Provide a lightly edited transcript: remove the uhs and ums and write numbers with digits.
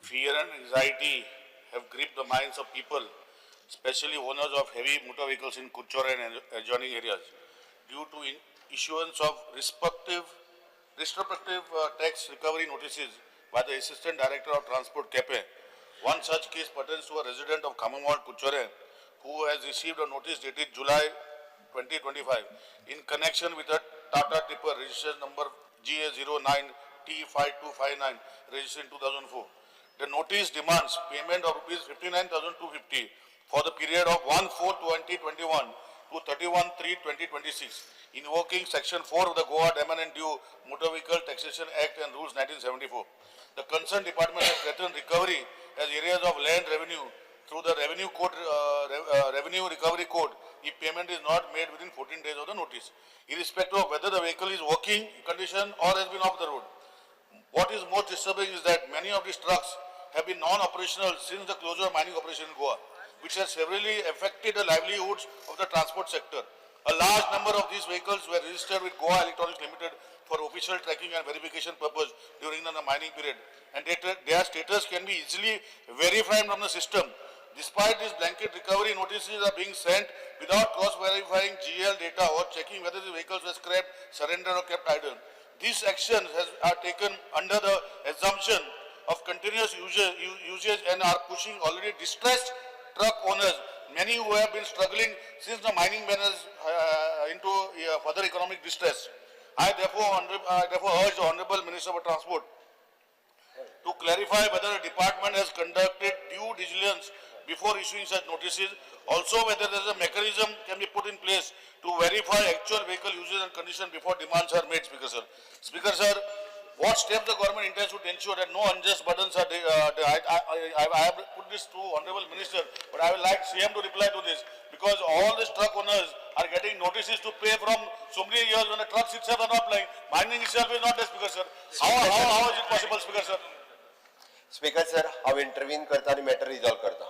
Fear and anxiety have gripped the minds of people, especially owners of heavy motor vehicles in Kuchora and adjoining areas, due to issuance of retrospective tax recovery notices by the Assistant Director of Transport KEPE. One such case pertains to a resident of Kamamwad, Kuchore, who has received a notice dated July 2025 in connection with a Tata Tipper registration number GA09T5259 registered in 2004. The notice demands payment of rupees 59,250 for the period of 1/4/2021 to 31/3/2026, invoking Section 4 of the Goa Demand and Due Motor Vehicle Taxation Act and Rules 1974. The concerned department has threatened recovery as areas of land revenue through the Revenue Code, Revenue Recovery Code if payment is not made within 14 days of the notice, irrespective of whether the vehicle is working condition or has been off the road. What is most disturbing is that many of these trucks have been non-operational since the closure of mining operation in Goa, which has severely affected the livelihoods of the transport sector. A large number of these vehicles were registered with Goa Electronics Limited for official tracking and verification purpose during the mining period, and their status can be easily verified from the system. Despite these blanket recovery notices are being sent without cross-verifying GL data or checking whether the vehicles were scrapped, surrendered or kept idle. These actions are taken under the assumption of continuous usage and are pushing already distressed truck owners, many who have been struggling since the mining ban into further economic distress. I therefore urge the Honorable Minister for Transport to clarify whether the department has conducted due diligence before issuing such notices. Also, whether there is a mechanism can be put in place to verify actual vehicle usage and condition before demands are made, Speaker Sir. Speaker Sir, what steps the government intends to ensure that no unjust burdens are I have put this to Honorable Minister, but I would like CM to reply to this, because all these truck owners are getting notices to pay from so many years when the trucks itself are not playing. Mining itself is not there, Speaker Sir. How is it possible, Speaker Sir? Speaker Sir, how intervene करता आणि matter resolve करता.